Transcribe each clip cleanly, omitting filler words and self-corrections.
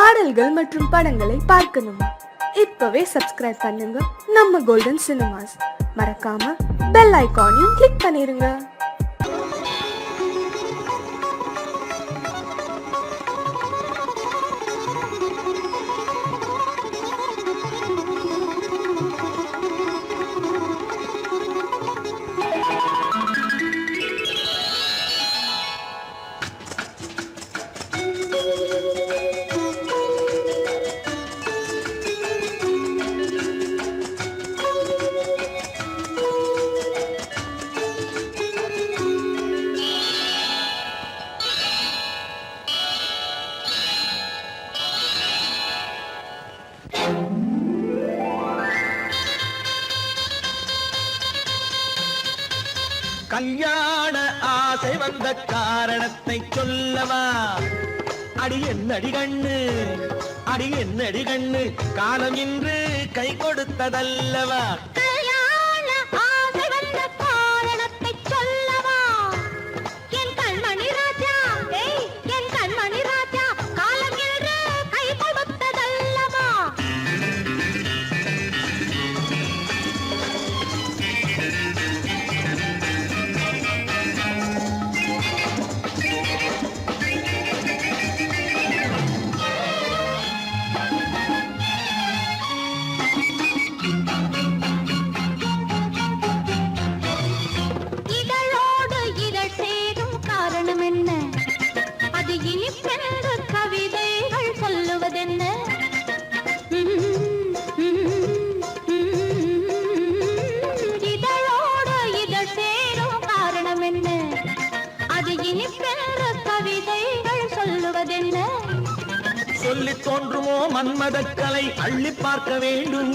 பாடல்கள் மற்றும் படங்களை பார்க்கணுமா? இப்பவே சப்ஸ்கிரைப் பண்ணுங்க நம்ம கோல்டன் சினிமாஸ். மறக்காம பெல் ஐகானையும் கிளிக் பண்ணிருங்க. கல்யாண ஆசை வந்த காரணத்தை சொல்லவா? அடி என்னடி கண்ணு, அடி என்னடி கண்ணு, காலம் இன்று கை கொடுத்ததல்லவா? கல்யாண ஆசை வந்த காரணத்தை சொல்லவா? என் கண்மணி ராஜா, என் கண்மணி ராஜா, காலம் இன்று கை கொடுத்ததல்லவா? சொல்லி தோன்றுமோ மன்மதக்கலை அள்ளி பார்க்க வேண்டும்,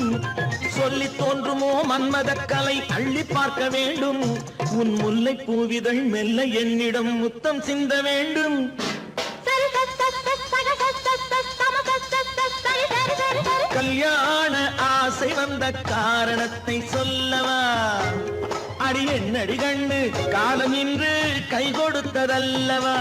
சொல்லி தோன்றுமோ மன்மதக்கலை அள்ளி பார்க்க வேண்டும். உன் முல்லை பூவிதழ் மெல்ல என்னிடம் முத்தம் சிந்த வேண்டும். கல்யாண ஆசை வந்த காரணத்தை சொல்லவா? அடி என்னடி கண்ணு, காலம் இன்று கை கொடுத்ததல்லவா?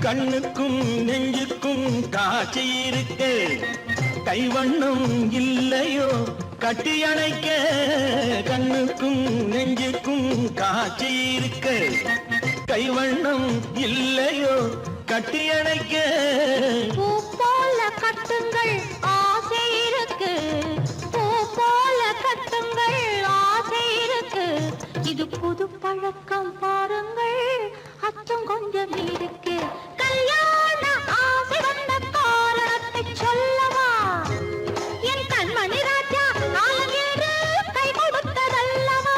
கண்ணுக்கும் நெஞ்சுக்கும் காட்சி இருக்கு, கைவண்ணம் இல்லையோ கட்டி அணைக்க? கண்ணுக்கும் நெஞ்சுக்கும் காட்சி இருக்கு, கைவண்ணம் இல்லையோ கட்டி அணைக்க? பூ போல கட்டுங்கள் ஆசை இருக்கு, பூ போல கட்டுங்கள் ஆசை இருக்கு. இது புது பழக்கம் பாருங்கள், அச்சம் கொஞ்சம் இருக்கு. கல்யாண ஆசை வந்த காரணத்தை சொல்லவா? என் கண்மணி ராஜா, காலம் இன்று கை கொடுத்ததல்லவா?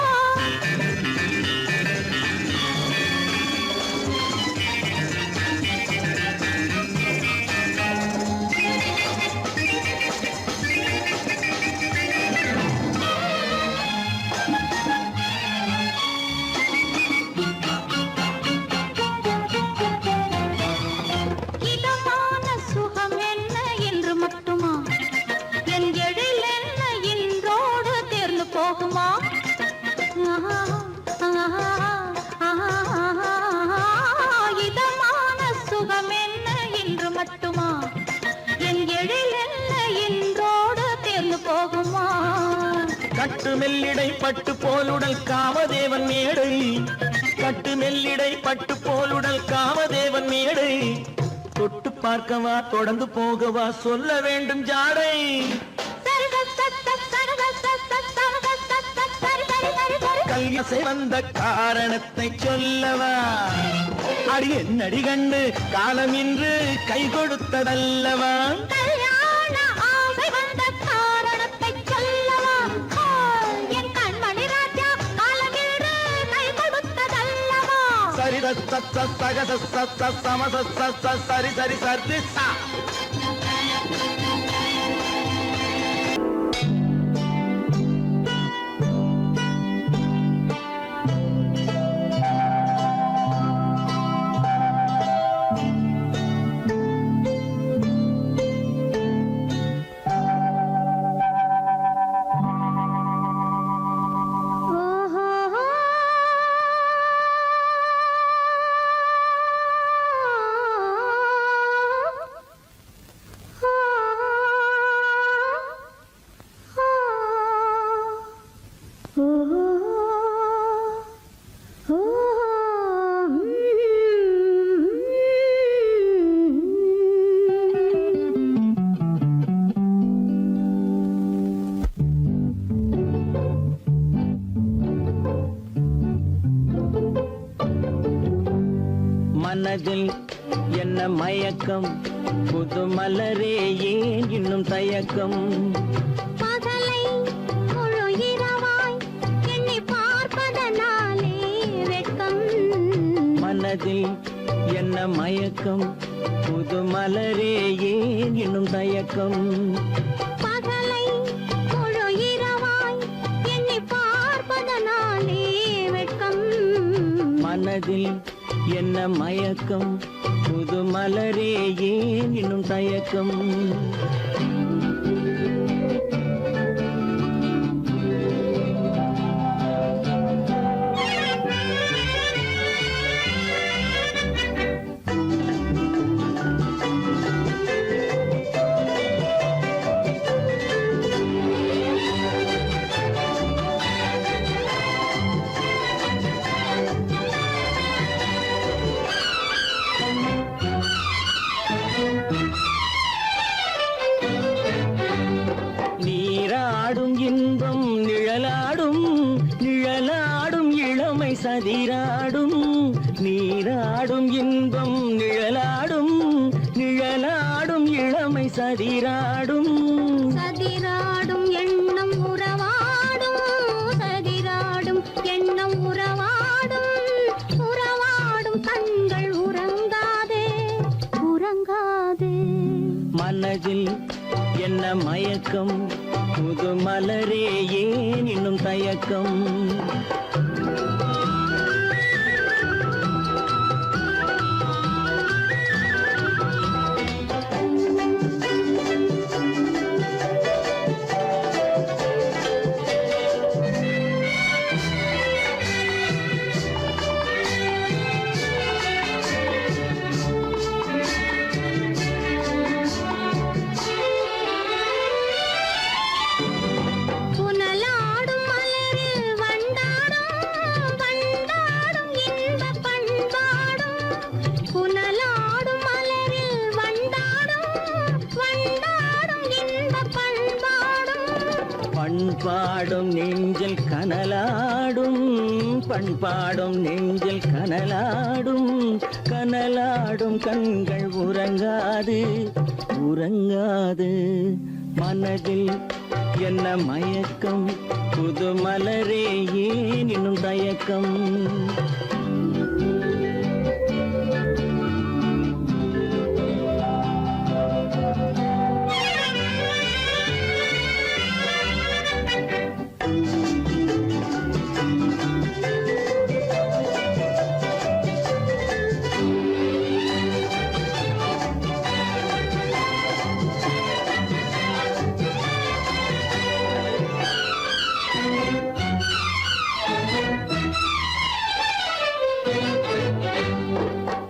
இதமான சுகம் என்ன என்று மட்டுமா? என் எழில் என்ன என்றோடு தேர்ந்து போகுமா? கட்டு மெல்லிடை பட்டு போலுடல் காமதேவன் மேடை, கட்டு மெல்லிடை பட்டு போலுடல் காமதேவன் மேடை. தொட்டு பார்க்கவா தொடர்ந்து போகவா சொல்ல வேண்டும் ஜாடை? கல்யாண வந்த காரணத்தை சொல்லவா? அடி என்னடி கண்டு, காலம் இன்று கை கொடுத்ததல்லவா? கல்யாண ஆசை வந்த காரணத்தை சொல்லவா? என் கண்மணி ராஜா, காலம் இன்று கை கொடுத்ததல்லவா? சரி சக சம சரி சரி சரி சா. மனதில் என்ன மயக்கம் புது மலரே ஏன் இன்னும் தயக்கம் பகலை முழு இரவாய் எண்ணி பார்ப்பதனாலே வெட்கம் மனதில் என்ன மயக்கம் புது மலரே ஏன் இன்னும் தயக்கம் பகலை முழு இரவாய் எண்ணி பார்ப்பதனாலே வெட்கம் மனதில் என்ன மயக்கம் புது மலரே ஏன் இன்னும் தயக்கம் நீராடும் இன்பம் நிழலாடும் நிழலாடும் இளமை சதிராடும் நீராடும் இன்பம் நிழலாடும் நிழலாடும் இளமை சதிராடும் சதிராடும் எண்ணம் உறவாடும் சதிராடும் எண்ணம் உறவாடும் உறவாடும் கண்கள் உறங்காதே உறங்காதே மனதில் என்ன மயக்கம் புது மலரே ஏன் இன்னும் தயக்கம் புனலாடும் மலரில் வண்டாடும் வண்டாடும் இன்பப் பண்பாடும் புனலாடும் மலரில் வண்டாடும் வண்டாடும் இன்பப் பண்பாடும் பண்பாடும் நெஞ்சில் கனலாடும் பண்பாடும் நெஞ்சில் கனலாடும் கனலாடும் கண்கள் உறங்காது உறங்காது மனதில் என்ன மயக்கம் புது மலரே ஏன் இன்னும் தயக்கம்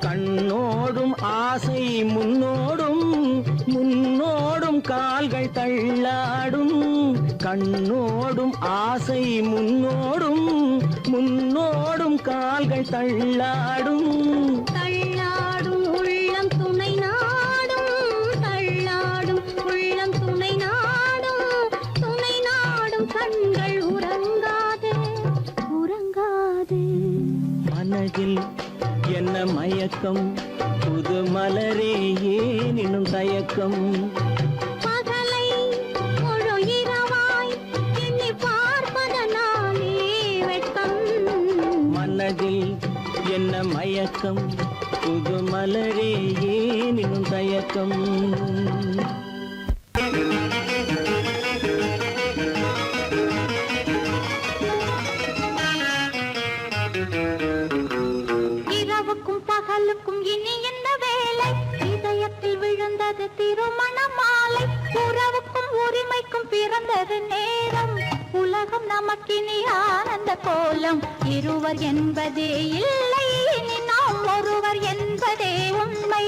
கண்ணோடும் ஆசை முன்னோடும் முன்னோடும் கால்கள் தள்ளாடும் கண்ணோடும் ஆசை முன்னோடும் முன்னோடும் கால்கள் தள்ளாடும் தள்ளாடும் உள்ளம் துணை நாடும் தள்ளாடும் உள்ளம் துணை நாடும் கண்கள் உறங்காதே உறங்காதே மனதில் என்ன மயக்கம் புது மலரே ஏன் இன்னும் தயக்கம் பகலை முழு இரவாய் எண்ணி பார்ப்பதனாலே வெட்கம் மனதில் என்ன மயக்கம் புது மலரே ஏன் இன்னும் தயக்கம் இரவுக்கும் பகலுக்கும் இனி என்ன வேலை இதயத்தில் விழுந்தது திருமண மாலை உறவுக்கும் உரிமைக்கும் பிறந்தது நேரம் உலகம் நமக்கினி ஆனந்த கோலம் இருவர் என்பதே இல்லை இனி நாம் ஒருவர் என்பதே உண்மை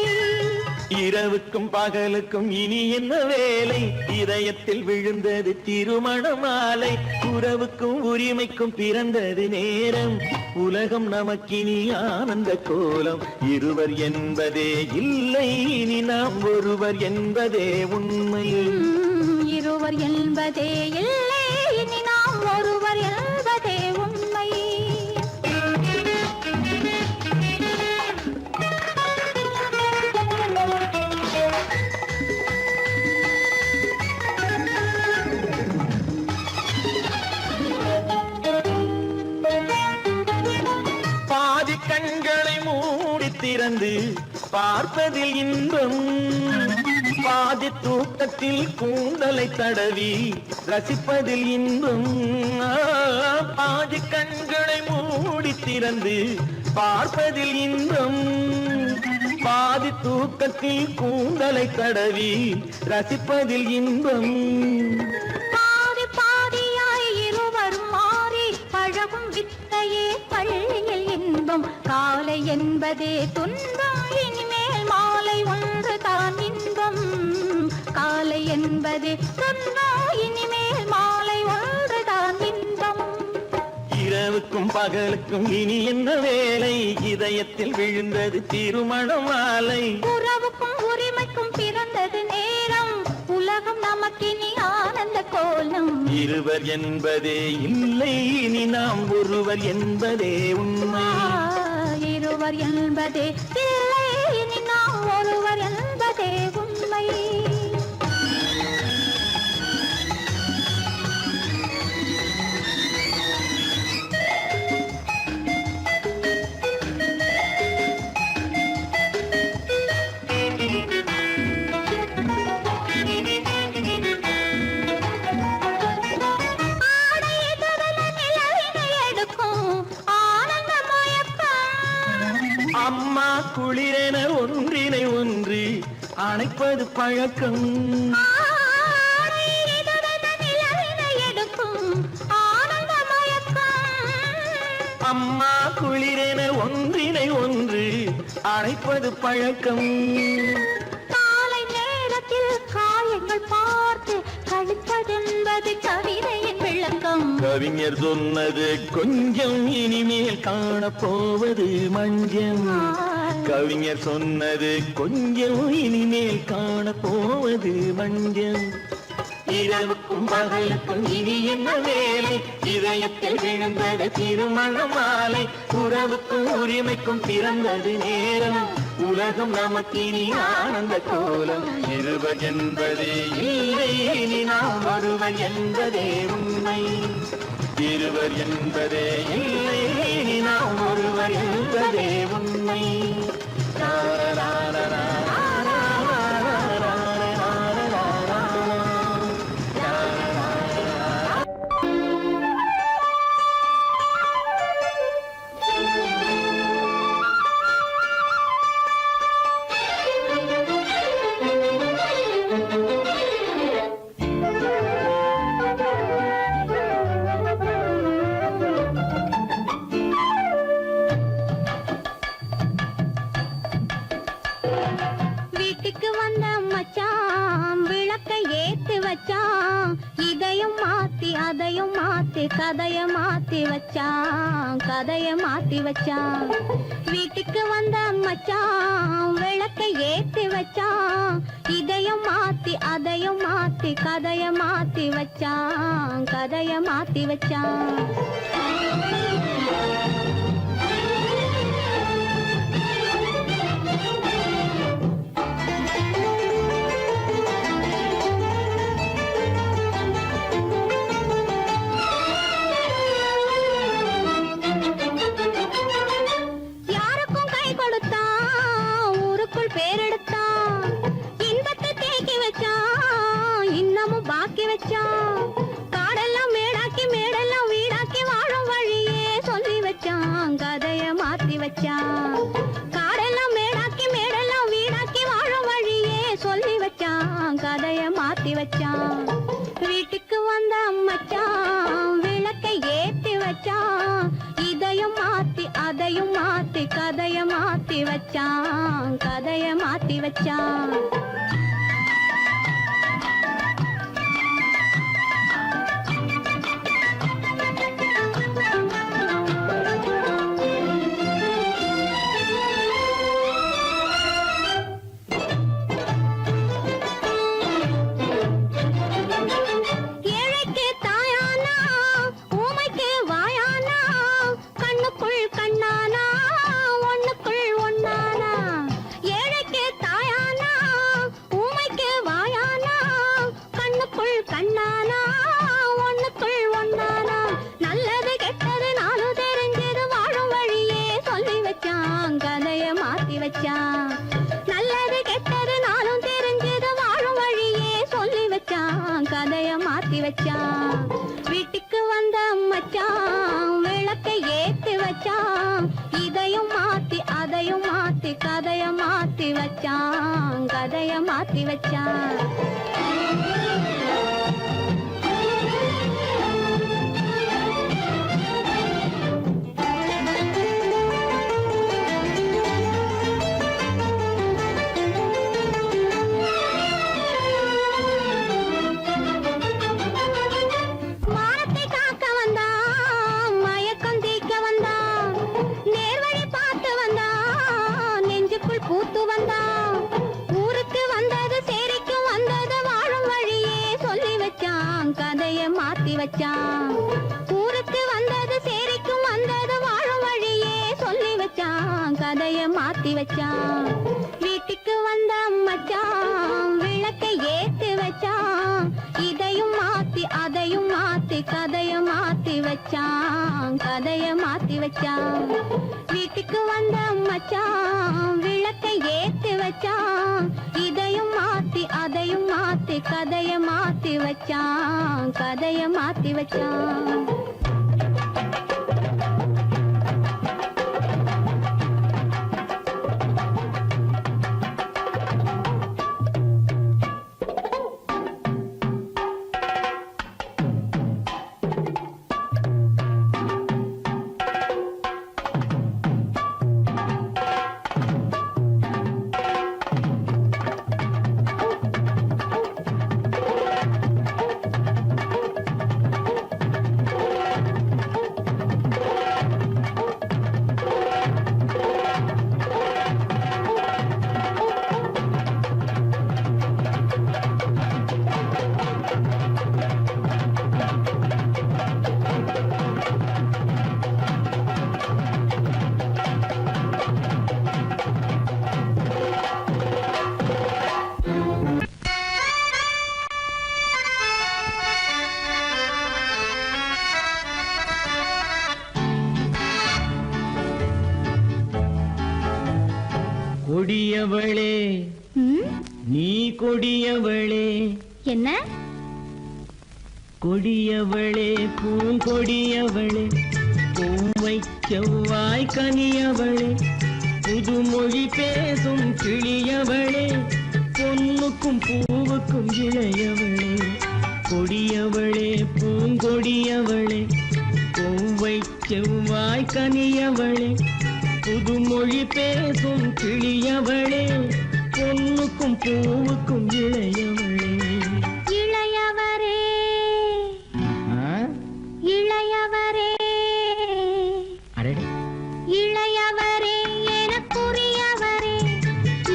இரவுக்கும் பகலுக்கும் இனி என்ன வேலை இதயத்தில் விழுந்தது திருமண மாலை உறவுக்கும் உரிமைக்கும் பிறந்தது நேரம் உலகம் நமக்கினி ஆனந்த கோலம் இருவர் என்பதே இல்லை இனி நாம் ஒருவர் என்பதே உண்மை இருவர் என்பதே இல்லை இனி நாம் ஒருவர் என்பதே உண்மை மூடி திறந்து பார்ப்பதில் இன்பம், பாதி தூக்கத்தில் கூந்தலை தடவி ரசிப்பதில் இன்பம். பாதி கண்களை மூடி திறந்து பார்ப்பதில் இன்பம், பாதி தூக்கத்தில் கூந்தலை தடவி ரசிப்பதில் இன்பம். பாதி பாதியாய் இருவரும் மாறி பழகும் வித்தையே பள்ளியில் இன்பம். காலை என்பதே துன்பம், இனிமேல் மாலை ஒன்று தான் இன்பம். காலை என்பதே துன்பம், இனிமேல் மாலை ஒன்று தான் இன்பம். இரவுக்கும் பகலுக்கும் இனி என்ன வேலை, இதயத்தில் விழுந்தது திருமண மாலை. உறவுக்கும் உரிமைக்கும் பிறந்தது நேரம், உலகம் நமக்கினி ஆனந்த கோலம். இருவர் என்பதே இல்லை, இனி நாம் ஒருவர் என்பதே உண்மை. இருவர் என்பதே இல்லை, இனி நாம் ஒருவர் என்பதே உண்மை. அம்மா குளிரென ஒன்றினை ஒன்று அணைப்பது பழக்கம், அம்மா குளிரென ஒன்றினை ஒன்று அணைப்பது பழக்கம். காலை நேரத்தில் காயங்கள் பார்த்து கழிப்பதென்பது கவிதையின் விளக்கம். கவிஞர் சொன்னது கொஞ்சம், இனிமேல் காணப்போவது மஞ்சம். கவிஞர் சொன்னது கொஞ்சம், இனிமேல் காணப்போவது மஞ்சம். இரவுக்கும் பகலுக்கும் இனி என்ன வேலை, இதயத்தில் விழுந்தது திருமண மாலை. உறவுக்கும் உரிமைக்கும் பிறந்தது நேரம், உலகம் நமக்கினி ஆனந்த கோலம். இருவர் என்பதே இல்லை, இனி நாம் ஒருவர் என்பதே உண்மை. இருவர் என்பதே இல்லை, இனி நாம் ஒருவர் என்பதே உண்மை. வீட்டுக்கு வந்த மச்சான் விளக்கை ஏத்தி வச்சான், இதையும் மாத்தி அதையும் மாத்தி கதைய மாத்தி வச்சான், கதைய மாத்தி வச்சான். வீட்டுக்கு வந்த மச்சான் விளக்கை ஏத்தி வச்சான், இதையும் மாத்தி அதையும் மாத்தி கதைய மாத்தி வச்சான், கதைய மாத்தி வச்சான். யாருக்கும் கை கொடுத்தான், ஊருக்குள் பேரெடுத்தான், இன்பத்தை தேக்கி வச்சான், இன்னமும் பாக்கி வச்சான். காடெல்லாம் மேடாக்கி மேடெல்லாம் வீடாக்கி வாழும் வழியே சொல்லி வச்சான், கதைய மாத்தி வச்சான். காடெல்லாம் மேடாக்கி மேடெல்லாம் வீடாக்கி வாழும் வழியே சொல்லி வச்சான், கதைய மாத்தி வச்சான். வீட்டுக்கு வந்த மச்சான் விளக்கை ஏத்தி வச்சான், இதையும் மாத்தி அதையும் மாத்தி கதைய மாத்தி வச்சான், கதைய மாத்தி வச்சான். ஏழைக்கு தாயானா, ஊமைக்கு வாயானா, கண்ணுக்குள் கண்ணானா, ஒண்ணுக்குள் ஒண்ணானா. ஏழைக்கு தாயானா, வச்சான். நல்லது கெட்டது நானும் தெரிஞ்சது வாழும் வழியே சொல்லி வச்சான். கதைய மாத்தி வச்சான். வீட்டுக்கு வந்த மச்சான் விளக்கை ஏத்தி வச்சான். இதையும் மாத்தி அதையும் மாத்தி கதைய மாத்தி வச்சான். கதைய மாத்தி வச்சான். மானத்தை காக்க வந்தான், மயக்கம் தீர்க்க வந்தான், நேர்வழி பார்த்து வந்தான், நெஞ்சுக்குள் பூத்து வந்தான். ஊருக்கு வந்தது சேரிக்கு வந்தது வாழும் வழியே சொல்லி வச்சான். கதைய மாத்தி வச்சான். ஊருக்கு வந்தது சேரிக்கு வந்தது வாழும் வழியே சொல்லி வச்சான். கதைய மாத்தி வச்சான். வீட்டுக்கு வந்த மச்சான் விளக்கை ஏத்தி வச்சான். இதையும் மாத்தி அதையும் மாத்தி கதைய மாத்தி வச்சான். கதைய மாத்தி வச்சான். வீட்டுக்கு வந்த மச்சான் விளக்கை ஏத்தி வச்சான். இதையும் மாத்தி அதையும் மாத்தி கதைய மாத்தி வச்சான். கதைய மாத்தி வச்சான். கொடியவளே நீ கொடியவளே என்ன கொடியவளே பூங்கொடியவளே பூவை செவ்வாய் கனியவளே புதுமொழி பேசும் கிளியவளே பொன்னுக்கும் பூவுக்கும் இளையவளே கொடியவளே பூங்கொடியவளே பூவை செவ்வாய் கனியவளே புதுமொழி பேசும் கிளியவளே பொன்னுக்கும் பூவுக்கும் இளையவளே. இளையவரே இளையவரே அடடே இளையவரே எனக்குரியவரே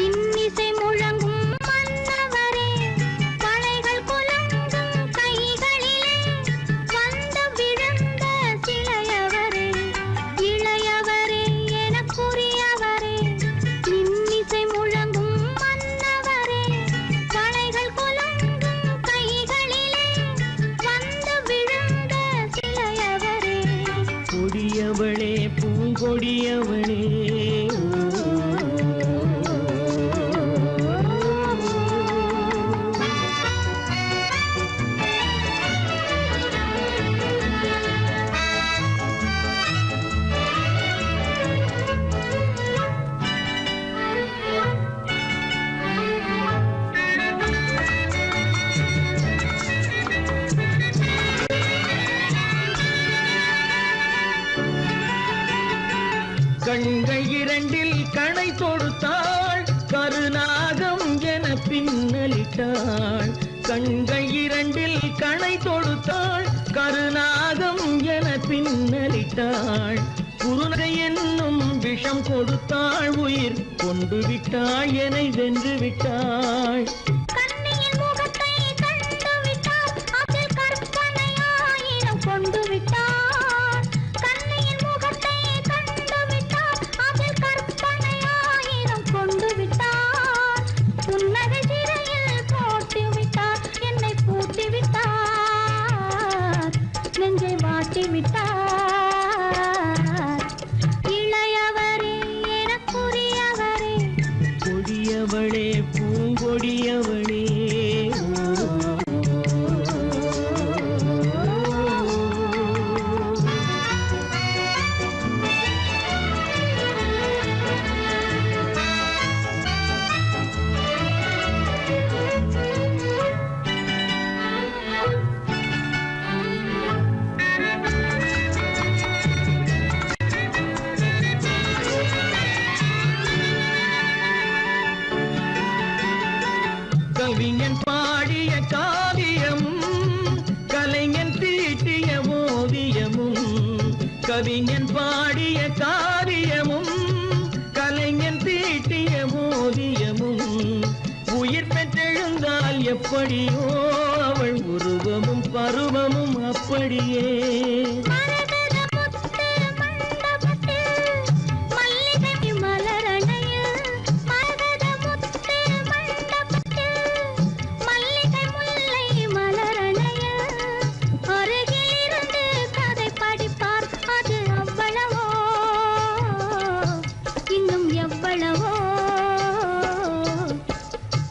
இன்னிசை முழங்கும் மன்னவரே வளைகள் குலுங்கும் கைகளிலே வந்து விழுந்த சிலையவரே. இளையவரே எனக்குரியவரே இன்னிசை முழங்கும் மன்னவரே வளைகள் குலுங்கும் கைகளிலே வந்து விழுந்த சிலையவரே. கொடியவளே பூங்கொடியவளே கண்கள் இரண்டில் கணை தொடுத்தாள் கருநாகம் என பின்னலிட்டாள். கண்கள் இரண்டில் கணை தொடுத்தாள் கருநாகம் என பின்னலிட்டாள். குருநகை என்னும் விஷம் கொடுத்தாள் உயிர் கொண்டு விட்டாள் என்னை வென்று விட்டாள். கண்ணியின் முகத்தை கண்டு விட்டார் அதில் கற்பனையாயிரம் கொண்டு விட்டார். கண்ணியின் முகத்தை கண்டு விட்டார் அதில் கற்பனையாயிரம் கொண்டு விட்டார். புன்னகை சிறையில் போட்டு விட்டார் என்னை பூட்டி விட்டார் நெஞ்சை வாட்டி விட்டார். இளையவரே எனக்குரியவரே கொடியவளே பூங்கொடியவளே கவிஞன் பாடிய காவியமும் கலைஞன் தீட்டிய ஓவியமும் கவிஞன் பாடிய காவியமும் கலைஞன் தீட்டிய ஓவியமும் உயிர் பெற்றெழுந்தால் எப்படியோ அவள் உருவமும் பருவமும் அப்படியே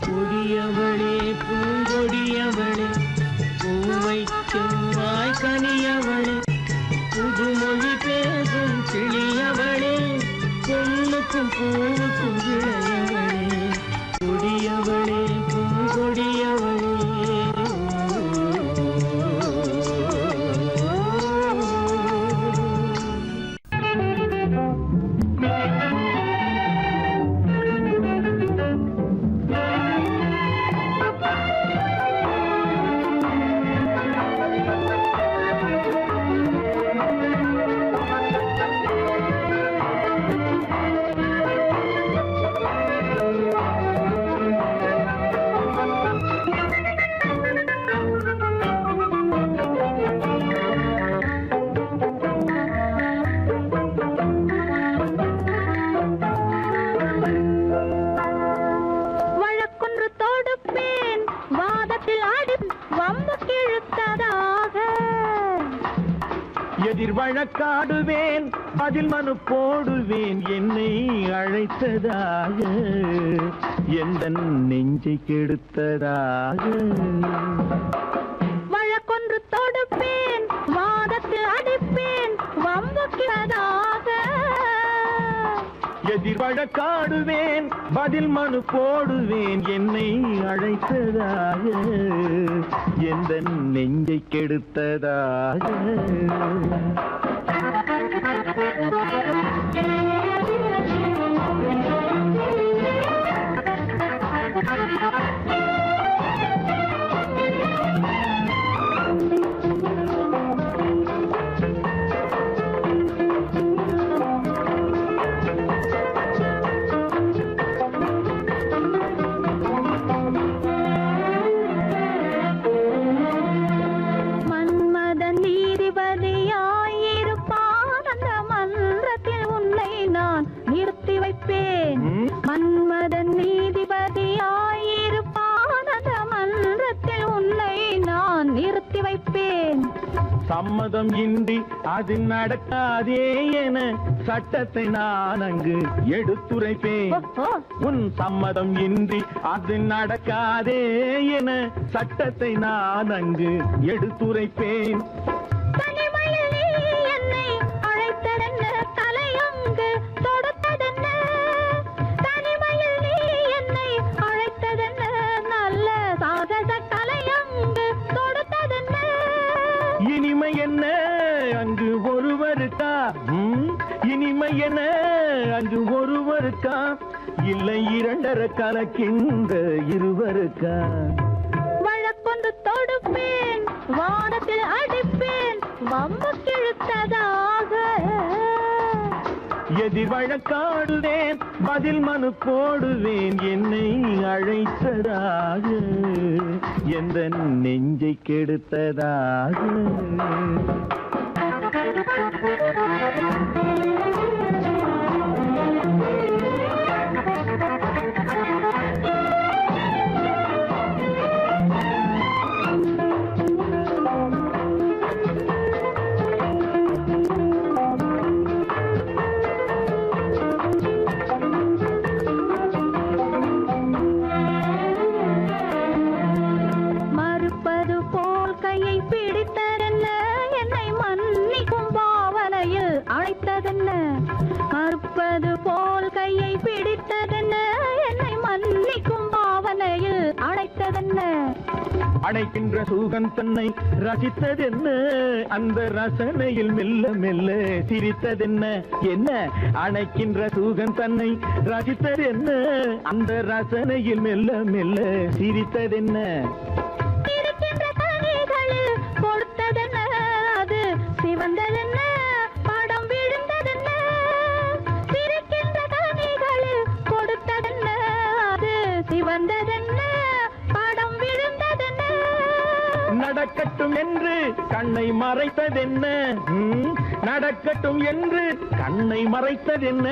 கொடியவளே பூங்கொடியவளே பூவை செவ்வாய் கனியவளே புதுமொழி பேசும் கிளியவளே பொண்ணுக்கும் பூவுக்கும் இளையவளே கொடியவளே பூங்கொடியவளே எதிர் வழக்காடுவேன் அதில் மனு போடுவேன் என்னை அழைத்ததாக எந்த நெஞ்சை கெடுத்ததாக வழக்கொன்று தொடுப்பேன் வாதத்தில் அடிப்பேன் வம்புக்கிறதாக எதிர் வழக்காடுவேன் பதில் மனு போடுவேன் என்னை அழைத்ததாக எந்த நெஞ்சை கெடுத்ததாக மன்மதன் நீதிபதியாயிருப்பான் அந்த மன்றத்தில் உன்னை நான் நிறுத்தி வைப்பேன். சம்மதம் இன்றி அது நடக்காதே என சட்டத்தை நான் அங்கு எடுத்துரைப்பேன். உன் சம்மதம் இன்றி அது நடக்காதே என சட்டத்தை நான் அங்கு எடுத்துரைப்பேன். இனிமை என்ன அங்கு ஒருவருக்கா? இனிமை என்ன அங்கு ஒருவருக்கா? இல்லை இரண்டரை கலக்கின்ற இருவருக்கா? வழக்கொண்டு தொடுப்பேன், வானத்தில் அடிப்பேன், வம்பு கிழுத்ததாக. எதிர் வழக்காடுவேன், பதில் மனு போடுவேன், என்னை அழைத்ததாக எந்த நெஞ்சை கெடுத்ததாக. அணைக்கின்ற சுகம் தன்னை ரசித்ததென்ன அந்த ரசனையில் மெல்ல மெல்ல சிரித்ததென்ன என்ன அணைக்கின்ற சுகம் தன்னை ரசித்ததென்ன அந்த ரசனையில் மெல்ல மெல்ல சிரித்ததென்ன இருக்கின்ற கனிகளில் கொடுத்ததென்ன அது சிவந்ததென்ன படம் விழுந்ததென்ன இருக்கின்ற கனிகளில் கொடுத்ததென்ன அது சிவந்ததென்ன படம் விழுந்ததென்ன நடக்கட்டும் என்று கண்ணை மறைத்ததென்ன நடக்கட்டும் என்று கண்ணை மறைத்ததென்ன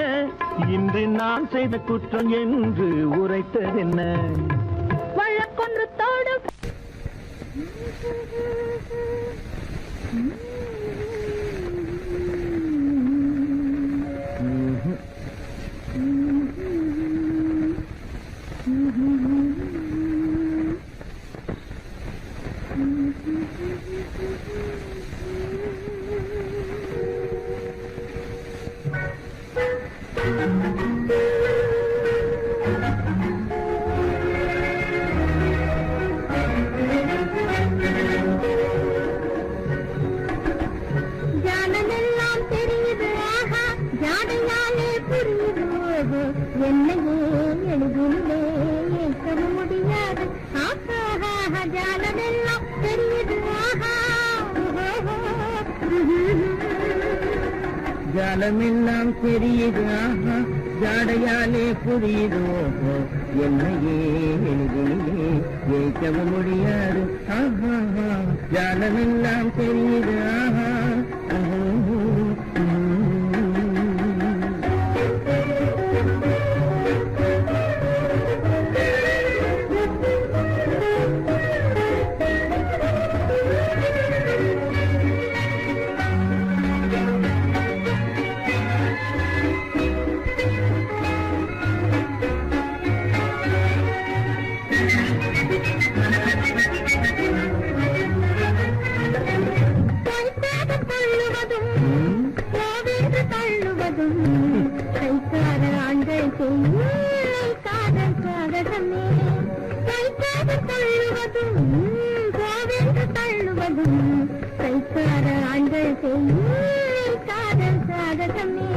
இன்று நான் செய்த குற்றம் என்று உரைத்ததென்ன வழக்கொன்று தோடு ஜானமெல்லாம் தெரியுது ஆஹா ஜாடையாலே புரியுது என்னையே எழுதிலே ஏற்க முடியாது ஆஹா ஜானமெல்லாம் தெரியுது ஆஹா ஜாலமெல்லாம் தெரியுது ஆஹா ஜாடையாலே புரியுது என்னையே எளிதிலே ஜெயிக்கவும் முடியாது ஆஹா ஜாலமெல்லாம் தெரியுது ஆஹா கைக்கார ஆண்கள் செய்யும் காதல் சாகசமே கைக்காக தள்ளுவதும் கோவென்று தள்ளுவதும் கைக்கார ஆண்கள் செய்யும் காதல் சாகசமே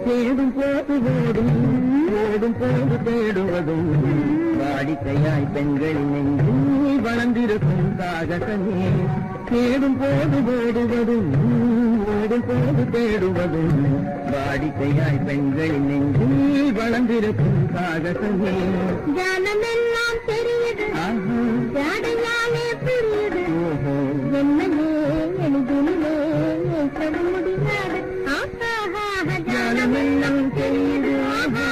தேடும் போது ஓடும் ஓடும் போது தேடுவதும் வாடிக்கையாய் பெண்களின் நெஞ்சு வளர்ந்திருக்கும் சாகசமே தேடும் போது ஓடுவதும் ஓடும் போது தேடுவதும் வாடிக்கையாய் பெண்களின் நெஞ்சு வளர்ந்திருக்கும் சாகசமே ஜானமெல்லாம் தெரியுது ஜாடையாலே புரியுது என்னையே எளிதிலே ஏற்க முடியாது ஆஹா ஜானமெல்லாம் தெரியுது ஆஹா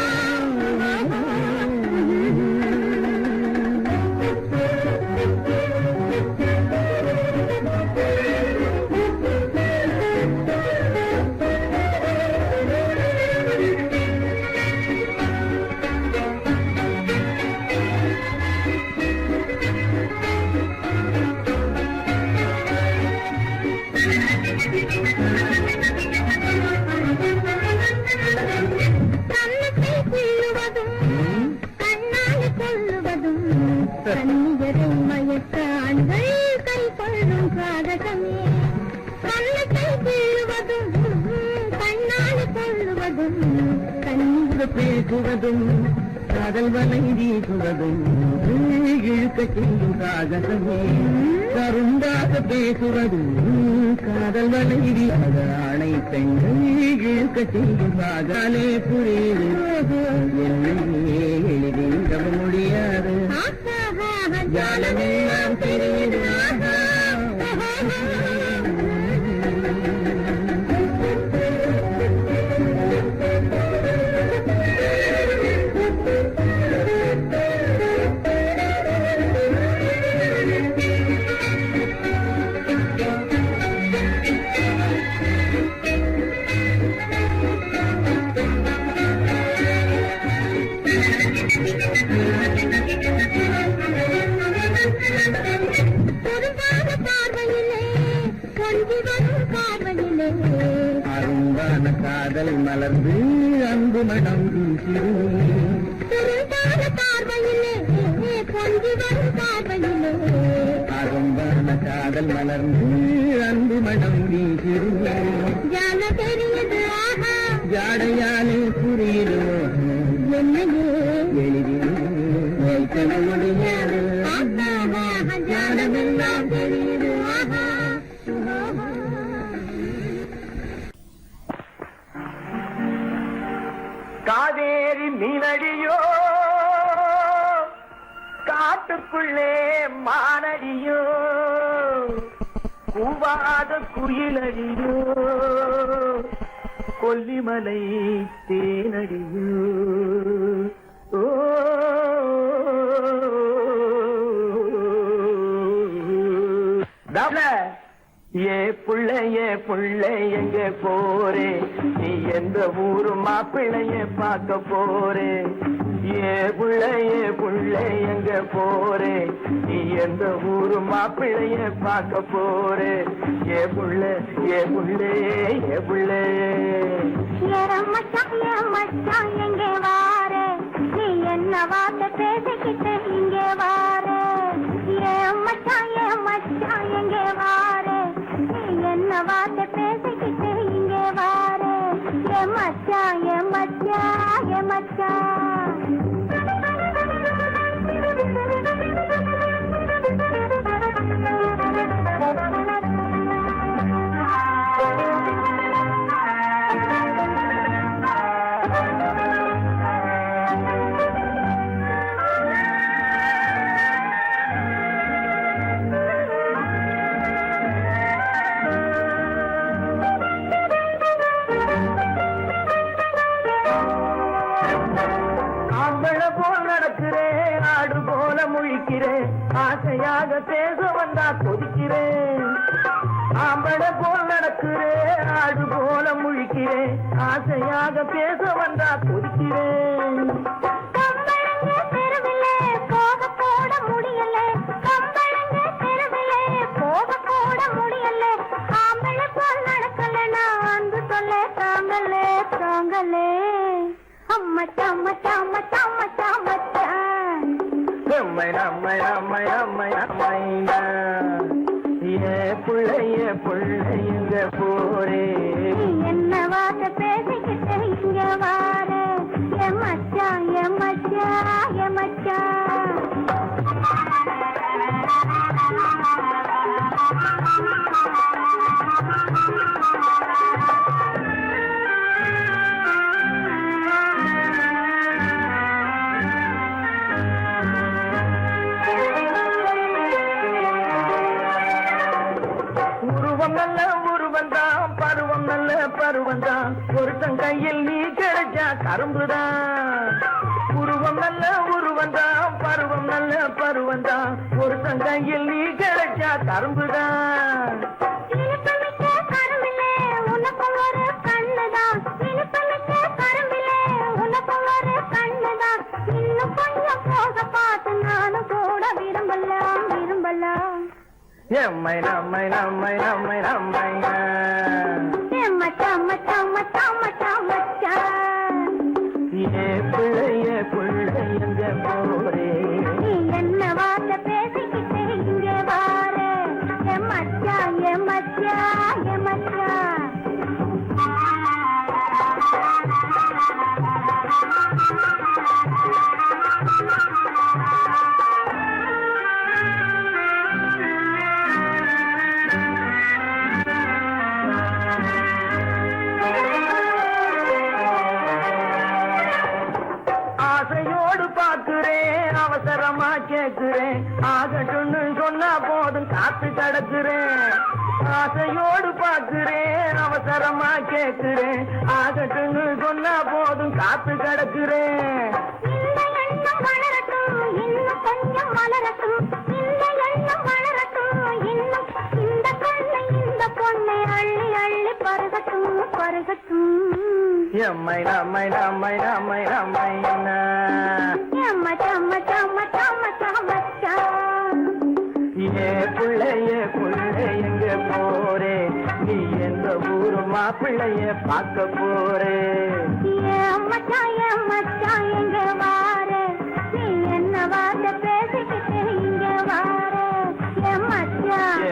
கண்ணியரை மயக்க ஆண்கள் கை கொள்ளும் சாகசமே கண்ணத்தை கீழுவதும் கண்ணால் கொள்ளுவதும் கண்ணீர் பேசுவதும் காதல் வலை வீசுவதும் இழுக்க செய்யும் சாகசமே கருந்தாக பேசுவதும் காதல் வலை ஆணை பெண்கள் இழுக்க செய்யும் சாகாலே புரியுது என்னையே எழுதிட முடியாது ஜாலமெல்லாம் தெரியுது அரும்பான காதல் மலர்ந்து அன்பு மனம் வீசிடும் பார்வையிலே வண்ண காதல் மலர்ந்து அன்பு மனம் வீசிடுமே ஜான தெரியுது ஆஹா ஜாடையாலே புரியுமோ என்னது எளிதில் வைக்க முடியாது ஜானமெல்லாம் தெரியுது ஆஹா காவேரி மீனடியோ காட்டுக்குள்ளே மானடியோ கூவாத குயிலடியோ கொல்லிமலை தேனடியோ ஓ ஏ புள்ள எங்க போரே நீ எந்த ஊரு மாப்பிள்ளைய பார்க்க போரே ஏ புள்ள எங்க போரே நீ எந்த ஊரு மாப்பிள்ளைய பார்க்க போரே ஏ புள்ள ஏ புள்ள மச்சான் எங்க வாரே நீ என்ன வார்த்தை பேசிக்கிட்டு இங்கே வாரே ஏன் மச்சான் எங்க வாரே நீ என்ன வார்த்தை பேசிக்கிட்டு இங்கே வாரே ஏ மச்சான் ஆசையாக பேச வந்தா கொதிக்கிறேன் ஆம்பள போல் நடக்கிறேன் ஆடு போல முழிக்கிறேன் ஆசையாக பேச வந்தா கொதிக்கிறேன் புள்ளைங்க போரே என்ன வார்த்தை பேசிக்கிட்டு இங்க வாரே மச்சான் பருவந்தான் ஒருத்தன் கையில் நீ கிடைச்சா கரும்புதான் உருவம் நல்ல உருவந்தான் பருவம் நல்ல பருவந்தான் ஒருத்தன் கையில் நீ கிடைச்சா கரும்புதான் எம்மை நம்மை நம்மை நம்மை நம்மை புள்ளைங்க போரே என்ன வார்த்தை பேசிக்கிட்டு இங்க வாரே மச்சான் அவசரமா கேட்கிறேன் ஆகட்டும்னு சொன்னா போதும் காத்து கிடக்குறேன் ஆசையோடு பார்க்கிறேன் அவசரமா கேட்கிறேன் ஆகட்டும்னு சொன்னா போதும் காத்து கிடக்குறேன் எம்மை நம்மை நம்மை நம்மை நம்மை ஏ புள்ளைங்க போரே நீ எந்த ஊரு மாப்பிள்ளைய பார்க்க போறே எங்க வாரே நீ என்ன வார்த்தை பேசிக்கிட்டு இங்க வாரே மச்சான்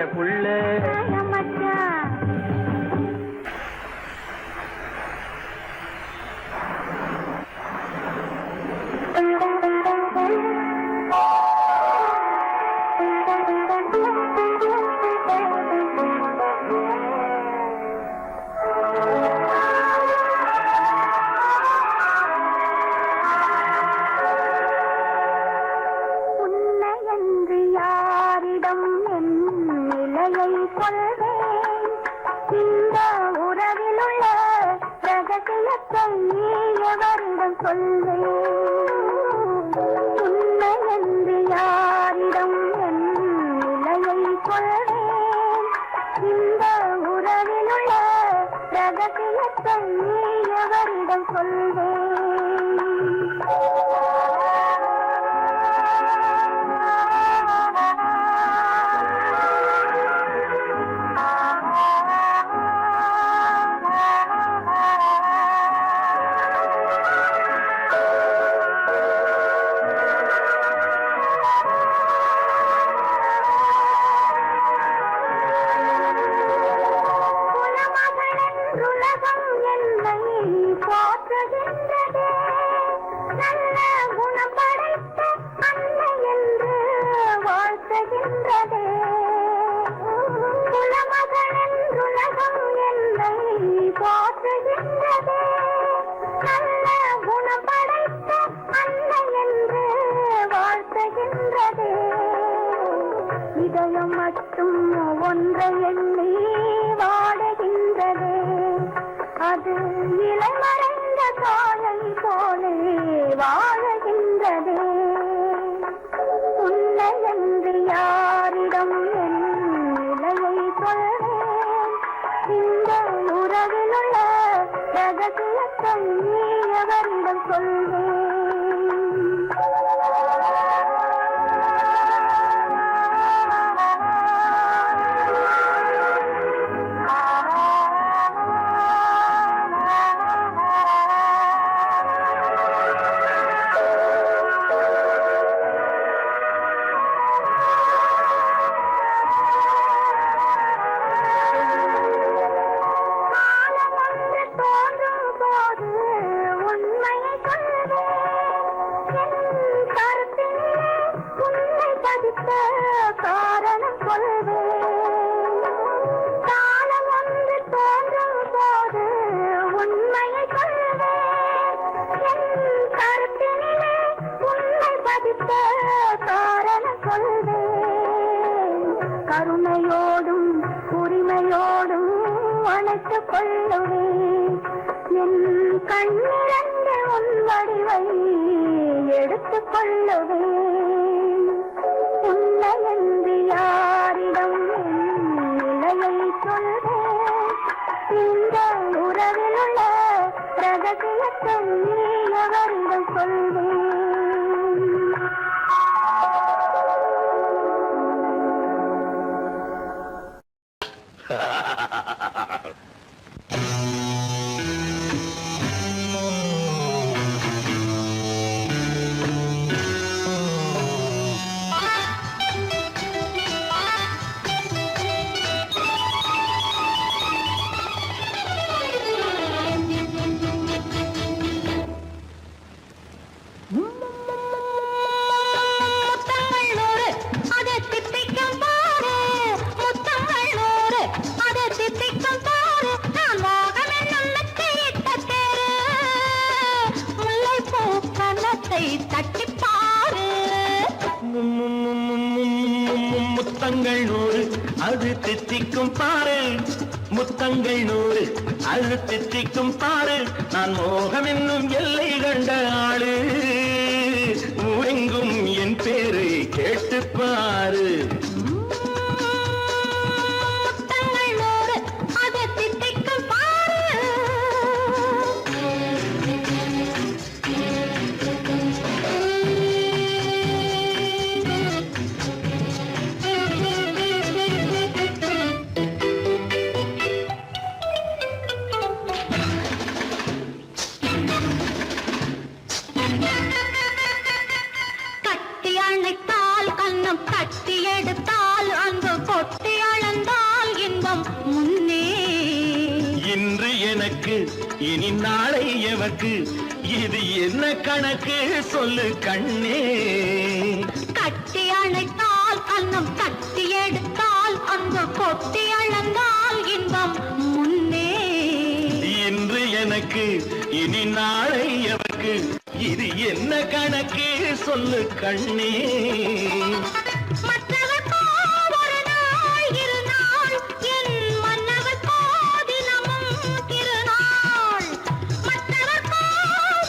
இதயம் மட்டும் ஒன்றை எண்ணி வாடுகின்றதே, அது இளமறைந்த காலை போலே வாழுகின்றதே. உன்னை என்று யாரிடம் என் நிலையை சொல்வேன், இந்த உறவில் உள்ள ரகசியத்தை எவரிடம் சொல்வேன். காரணம் சொல்வேன், காலம் ஒன்று தோன்றும் போது உண்மையை சொல்வேன். என் கருத்தினிலே உண்மை பதித்த காரணம் சொல்வேன். கருணையோடும் உரிமையோடும் அணைத்துக் கொள்ளுவேன். என் கண்ணிரண்டு உன் வடிவை எடுத்துக் கொள்ளுவேன். உன்னை என்று யாரிடம் நிலையை சொல்வேன், இந்த உறவில் உள்ள ரகசியத்தை எவரிடம் சொல்வேன். முத்தங்கள் 100 அது தித்திக்கும் பாரு, முத்தங்கள் 100 அது தித்திக்கும் பாரு. நான் மோகம் என்னும் எல்லை கண்ட ஆளு, ஊரெங்கும் என் பேரை கேட்டுப்பாரு. கட்டி எடுத்தால் அங்கு கொட்டி அளந்தால் இன்பம் முன்னே. இன்று எனக்கு இனி நாளை எவக்கு, இது என்ன கணக்கு சொல்லு கண்ணே. கட்டி அணைத்தால் கண்ணம் கட்டி எடுத்தால் அங்கு கொட்டி அளந்தால் இன்பம் முன்னே. இன்று எனக்கு இனி நாளை எவக்கு, இது என்ன கணக்கு சொல்லு கண்ணே. மற்றவர்க்கோ ஒரு நாள் இரு நாள், என் மன்னவர்க்கோ தினமும் திருநாள். மற்றவர்க்கோ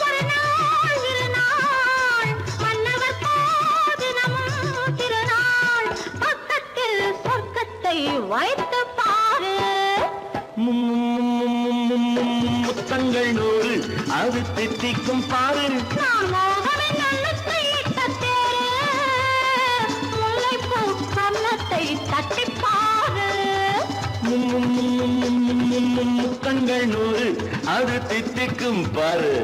ஒரு நாள் இரு நாள், மன்னவர்க்கோ தினமும் திருநாள். பக்கத்தில் சொர்க்கத்தை வைத்து பாரு. முத்தங்கள் 100 அது தித்திக்கும் பாரு. நான் மோகமே நல்லத்தை முல்லைப்பூ கன்னத்தை தட்டிப்பாரு. முத்தங்கள் 100 அது தித்திக்கும் பாரு.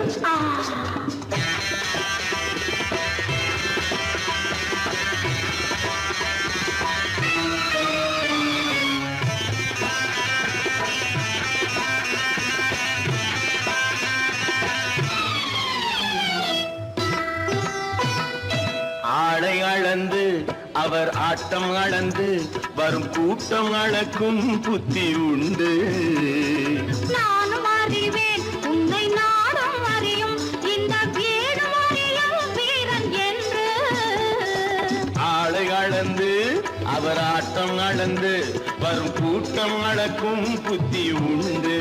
ஆளை அளந்து அவர் ஆட்டம் அளந்து வரும் கூட்டம் அளக்கும் புத்தி உண்டு. நானும் அறிவேன் உன்னை நாடும் அறியும் இந்த வீடும் அறியும் வீரன் என்று. ஆளை அளந்து அவர் ஆட்டம் அளந்து வரும் கூட்டம் அளக்கும் புத்தி உண்டு.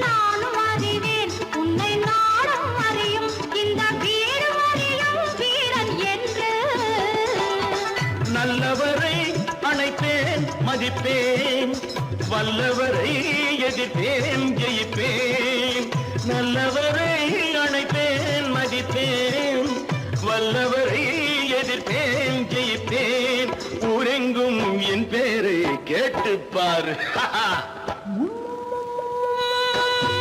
நானும் அறிவேன் உன்னை நானும் அறியும் இந்த வீரம் அறியும் வீரன் என்று. நல்லவரை அழைப்பேன் மதிப்பேன், வல்லவரை எதிர்ப்பேன் ஜெயிப்பேன். நல்லவரை அழைப்பேன் மதிப்பேன், வல்லவரை எதிர்ப்பேன் ஜெயிப்பேன். ஊரெங்கும் என் பேரை கேட்டுப்பார்.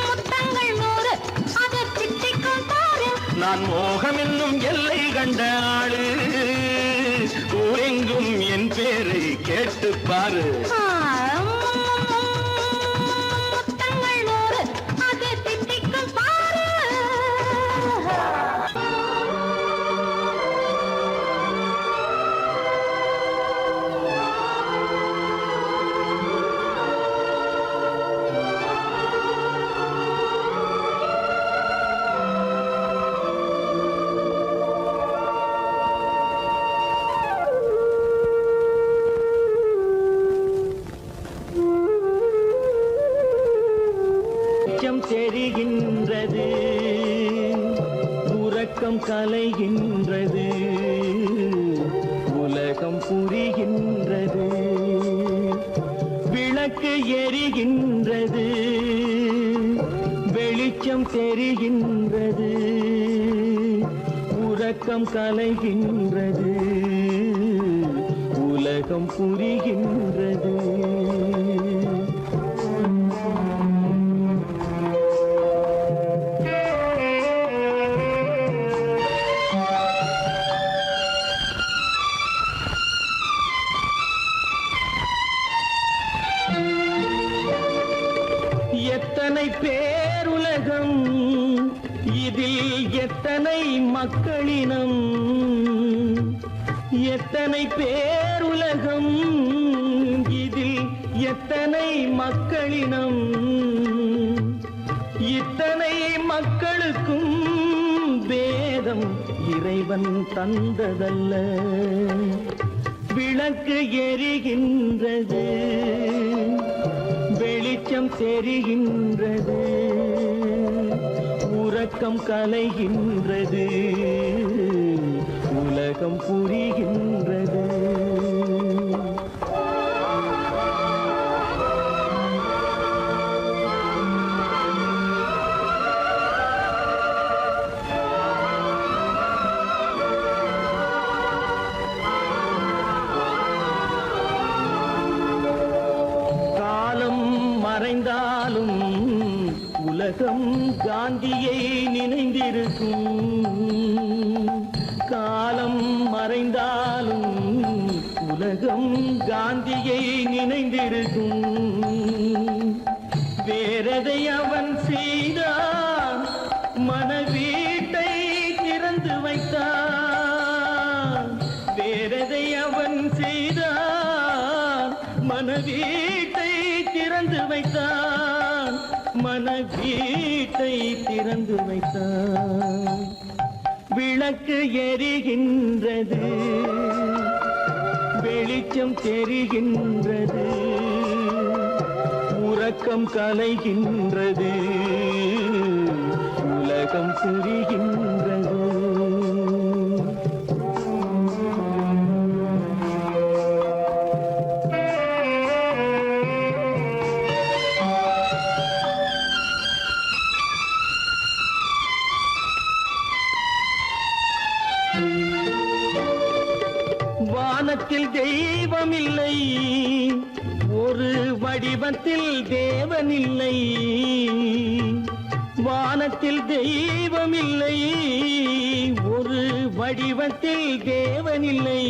முத்தங்கள் 100 அதை திட்டிக்கும் பாரு. நான் மோகம் என்னும் எல்லை கண்ட ஆளு. ஊரெங்கும் என் பேரை கேட்டுப்பாரு. முத்தங்கள் 100 அதை திட்டிக்கும் பாரு. வெளிச்சம் தெரிகின்றது, உறக்கம் கலைகின்றது, உலகம் புரிகின்றது. விளக்கு எரிகின்றது, வெளிச்சம் தெரிகின்றது, உறக்கம் கலைகின்றது, உலகம் புரிகின்றது. எத்தனை பேருலகம், இதில் எத்தனை மக்களினம். எத்தனை பேருலகம், இதில் எத்தனை மக்களினம். இத்தனை மக்களுக்கும் வேதம் இறைவன் தந்ததல்ல. விளக்கு எரிகின்றது, வெளிச்சம் தெரிகின்றது, உறக்கம் கலைகின்றது, உலகம் புரிகின்றது. மறைந்தாலும் உலகம் காந்தியை நினைந்திருக்கும். காலம் மறைந்தாலும் உலகம் காந்தியை நினைந்திருக்கும். வேறதை அவன் செய்தான், மனவீட்டை திறந்து வைத்தான். வேறதை அவன் செய்தான், மனவீட்டை திறந்து வைத்தான், மனவீட்டை திறந்து வைத்தான். விளக்கு எரிகின்றது, வெளிச்சம் தெரிகின்றது, உறக்கம் கலைகின்றது, உலகம் புரிகின்றது. வானத்தில் தெய்வம் இல்லை, ஒரு வடிவத்தில் தேவன் இல்லை. வானத்தில் தெய்வம் இல்லை, ஒரு வடிவத்தில் தேவன் இல்லை.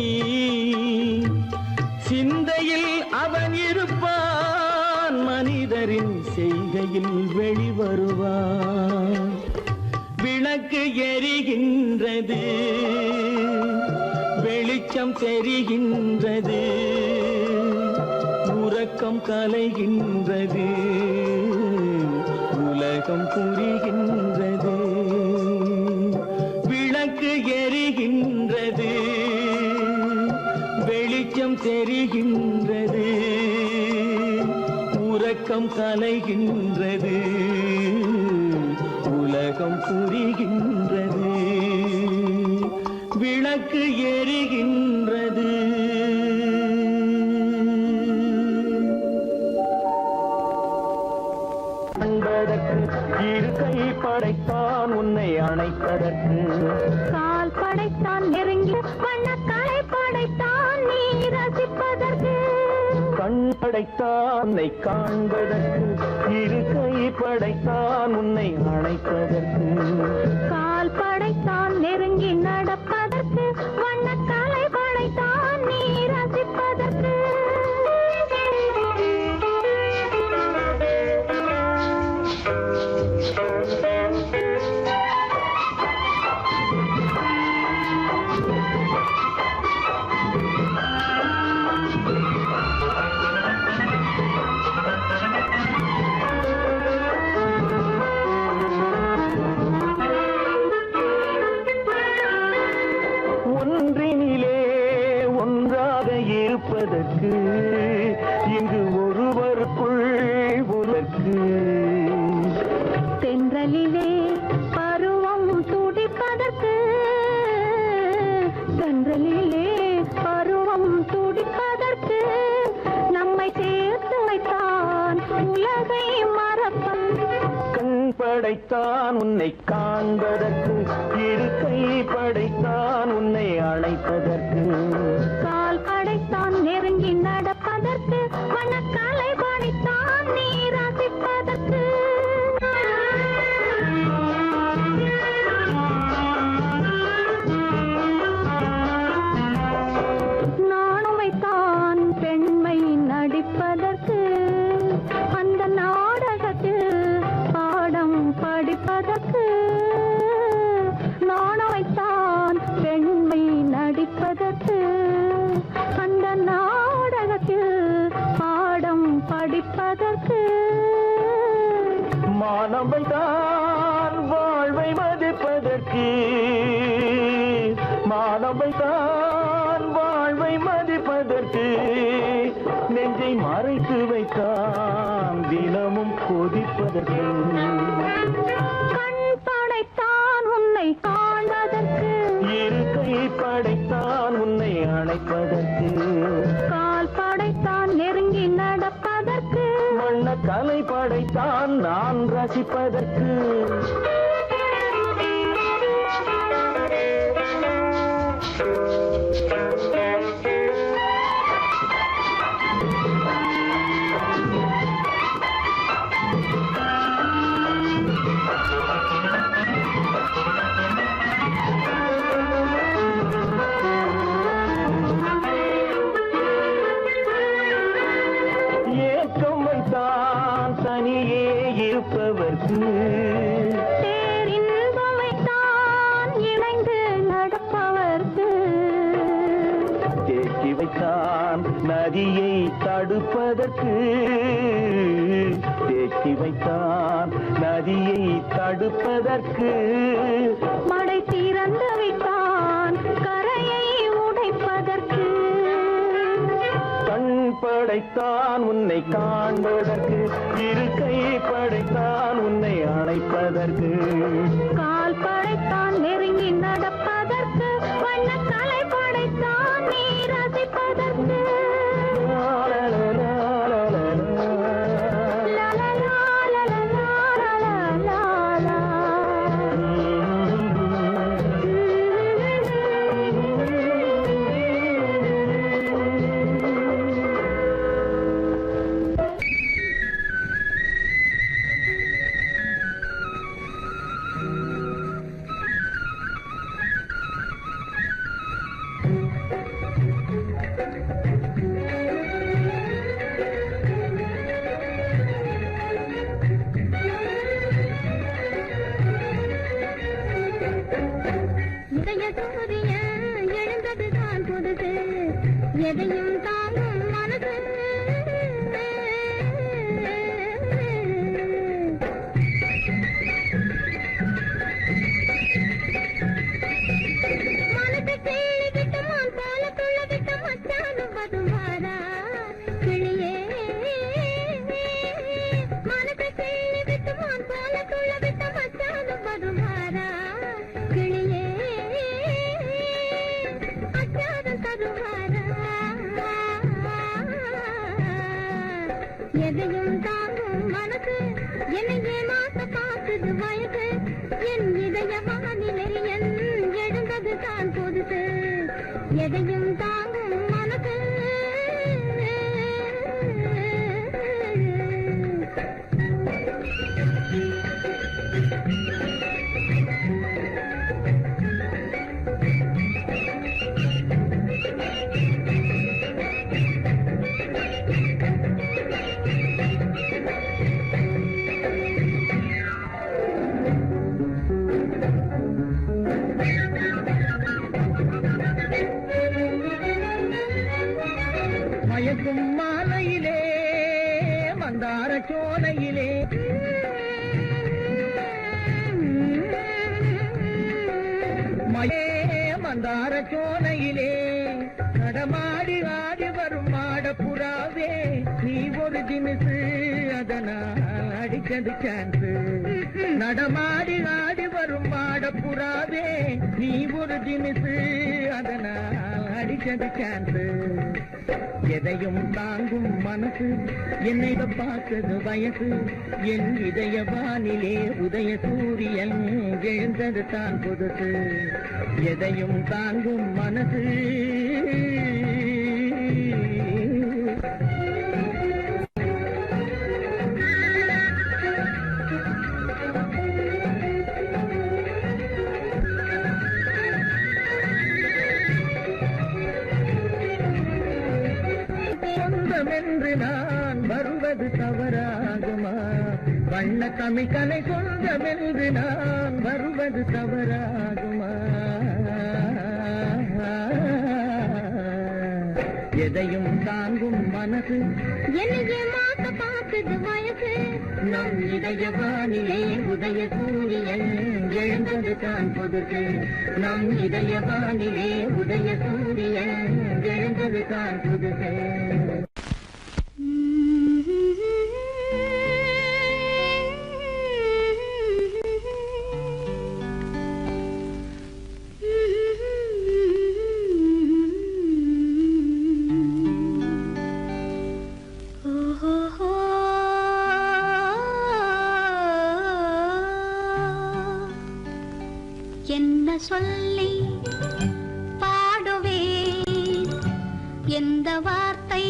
சிந்தையில் அவன் இருப்பான், மனிதரின் செய்கையில் வெளிவருவான். விளக்கு எரிகின்றது, வெளிச்சம் தெரிகின்றது, உறக்கம் கலைகின்றது, உலகம் புரிகின்றது. விளக்கு எரிகின்றது, வெளிச்சம் தூக்கம் தெரிகின்றது, உறக்கம் கலைகின்றது, உலகம் புரிகின்றது, விளக்கு எரிகின்றது. அன்பதற்கு இரு கை படைத்தான் உன்னை அணைப்பதற்கு, கால் படைத்தான் நெருங்கி வண்ணக்காலை படைத்தான் நீ ரசிப்பதற்கு, கண் படைத்தான் உன்னை காண்பதற்கு, இரு கை படைத்தான் உன்னை அணைப்பதற்கு, கால் படைத்தான் நெருங்கி நடப்பதற்கு, வண்ணக்காலை படைத்தான் நீ ரசிப்பதற்கு. ஒன்றினிலே ஒன்றாக இருப்பதற்கு, இங்கு ஒருவருக்குள் ஒருவருக்கு, தென்றலிலே பருவம் துடிப்பதற்கு, தென்றலிலே பருவம் துடிப்பதற்கு, நம்மை சேர்த்து வைத்தான் உலகை மறப்பன். கண் படைத்தான் உன்னை காண்பதற்கு, இரு கை படைத்தான் உன்னை அணைப்பதற்கு, கால் படைத்தான் நெருங்கி நடப்பதற்கு, வண்ணக்காலை படைத்தான் நீ ரசிப்பதற்கு. நானும் வைத்தான் பெண்மை நடிப்பதற்கு, அந்த நாடகத்தில் பாடம் படிப்பதற்கு, நானும் வைத்தான் பெண்மை நடிப்பதற்கு, அந்த நாடகத்தில் பாடம் படிப்பதற்கு. மானவைதான் வாழ்வை மதிப்பதற்கு, மானவைதான் வாழ்வை மதிப்பதற்கு, நெஞ்சை மறைத்து வைத்தான் தினமும் கொதிப்பதற்கு, கண் படைத்தான் உன்னை காண்பதற்கு, இரு கை படைத்தான் உன்னை அணைப்பதற்கு, கால் படைத்தான் நெருங்கி நடப்பதற்கு, வண்ண கலை படைத்தான் நான் ரசிப்பதற்கு. ஏக்கம் வைத்தான் தனியே இருப்பவர்க்கு, பேரின்பம் வைத்தான் இணைந்து நடப்பவர்க்கு, தேக்கி வைத்தான் நதியை தடுப்பதற்கு, தேக்கி வைத்தான் நதியை தடுப்பதற்கு, மடை திறந்து வைத்தான் கரையை உடைப்பதற்கு, கண் படைத்தான் உன்னை காண்பதற்கு, இரு கை படைத்தான் உன்னை அணைப்பதற்கு, கால் படைத்தான் நெருங்கி நடப்பதற்கு, வண்ணக்கலை படைத்தான் நீ ரசிப்பதற்கு. எதையும் தாங்கும் மனது மனத்தை கேள்வி விட்டு மான் போல துள்ள விட்டு மச்சானும் வரும் தான் புதுசு எதையும் தாங்கும் மனசு மயக்கும் மாலையிலே மந்தார சோலையிலே மந்தார சோலையிலே நடமாடி ஆடி வரும் மாடப்புறாவே நீ ஒரு தினசு அதனால் அடிச்சது சான்ஸ் நடமாடி ஆடி வரும் மாடப்புறாவே நீ ஒரு தினசு அதனால் அடிச்சது சான்ஸ் எதையும் தாங்கும் மனசு என்னை பார்த்தது வயசு என் இதய வானிலே உதய சூரியன் எழுந்தது தான் புதுசு எதையும் தாங்கும் மனசு சொந்தமென்று நான் வருவது தவறாகுமா வண்ண தமிழ்கலை சொந்தமென்று நான் வருவது தவறாகுமா எதையும் தாங்கும் மனசு என்னையே மாத்த பார்க்குது வயசு நம் இதய வானிலே உதய சூரியன் எழுந்தது தான் புதுசு நம் இதய வானிலே உதய சூரியன் எழுந்தது தான் புதுசு என்ன சொல்லி பாடுவேன் எந்த வார்த்தை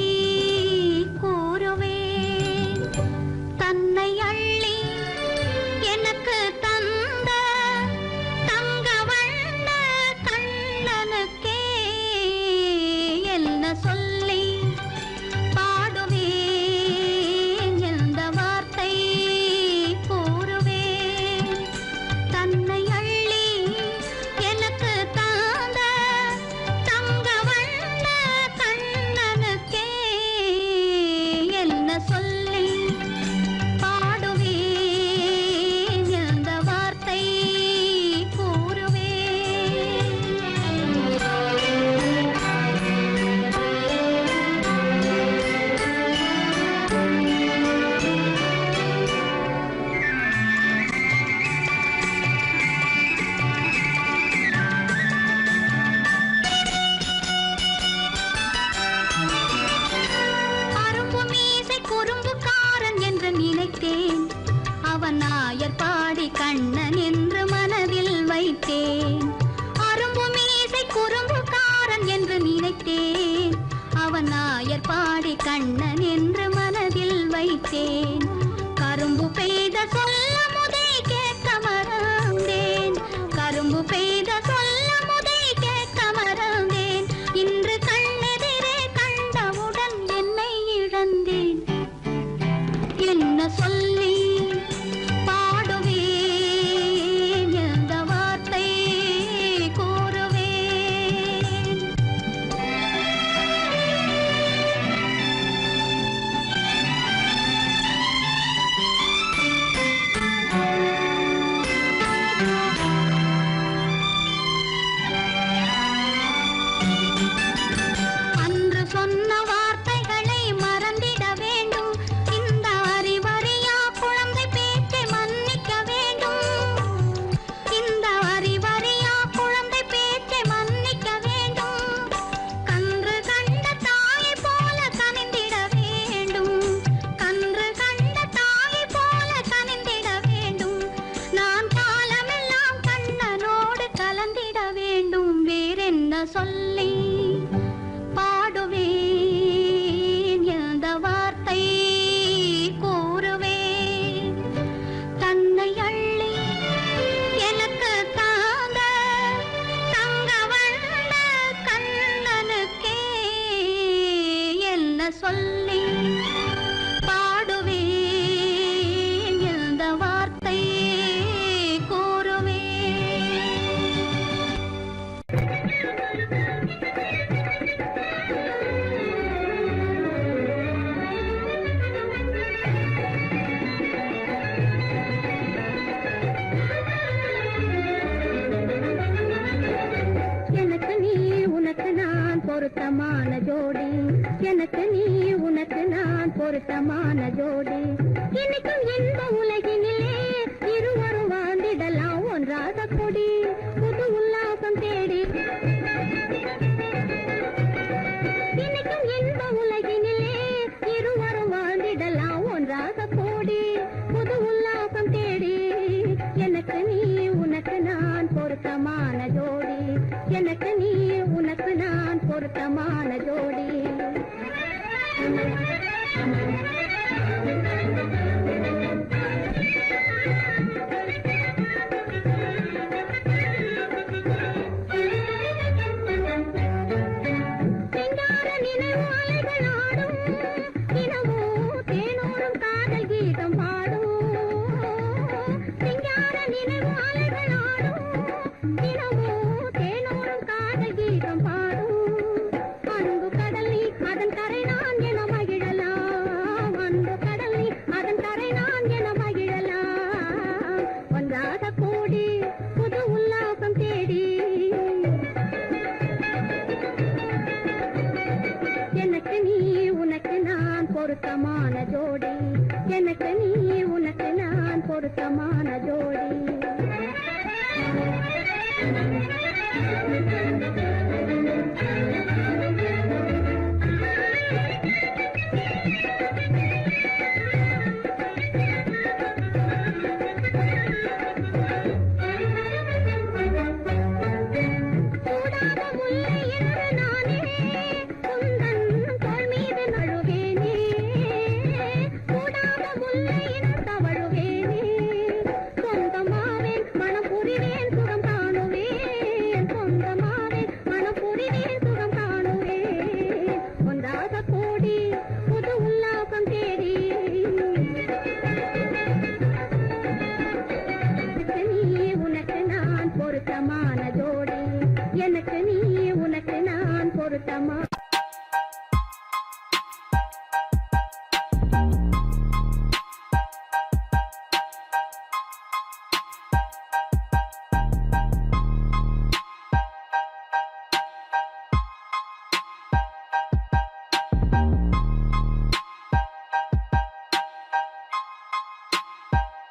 சொல்லி பாடுவேன், எந்த வார்த்தை கூறுவேன். தன்னை அள்ளி எனக்கு தாங்க தங்க வண்ண கண்ணனுக்கே என்ன சொல்லி பாடுவேன், எந்த வார்த்தை கூறுவேன். எனக்கு நீ உனக்கு நான் பொருத்தமான ஜோடி, எனக்கு நீ உனக்கு நான் பொருத்தமான ஜோடி. இன்னைக்கும் இந்த உலகினிலே இருவரும் வாழ்ந்திடலாம் ஒன்றாக கொடி, புது உல்லாசம் தேடி. இன்னைக்கும் இந்த உலகினிலே இருவரும் வாழ்ந்திடலாம் ஒன்றாக கூடி, புது உல்லாசம் தேடி. எனக்கு நீ உனக்கு நான் பொருத்தமான ஜோடி, எனக்கு நீ உனக்கு நான் பொருத்தமான ஜோடி. சிங்கார நினைவு அலைகள் ஆடும், தினமும் தேனோரும் காதல் கீதம் பாடும். சிங்கார நினைவு அலைகள் ஆடும், தினமும் தேனோரும் காதல் கீதம் பாடும். அன்பு கடல் நீ அதன் கரை நான் என மகிழலாம், அன்பு கடல் நீ அதன் கரை நான் என மகிழலாம். ஒன்றாக கூடி புது உல்லாசம் தேடி. எனக்கு நீ உனக்கு நான் பொருத்தமான ஜோடி, எனக்கு நீ உனக்கு நான் பொருத்தமான ஜோடி. சூடாத முல்லை என்று நானே உந்தன் தோள் மீது நழுவேனே, சூடாத முல்லை என்று தவழுவேனே. சொந்தமாவேன் மனம் புரிவேன் சுகம் காணுவேன், சொந்தமாவேன் மனம் புரிவேன் சுகம் காணுவேன். ஒன்றாக கூடி புது உல்லாசம் தேடி. எனக்கு நீ உனக்கு நான் பொருத்தமான ஜோடி, எனக்கு நீ உனக்கு நான் பொருத்தமான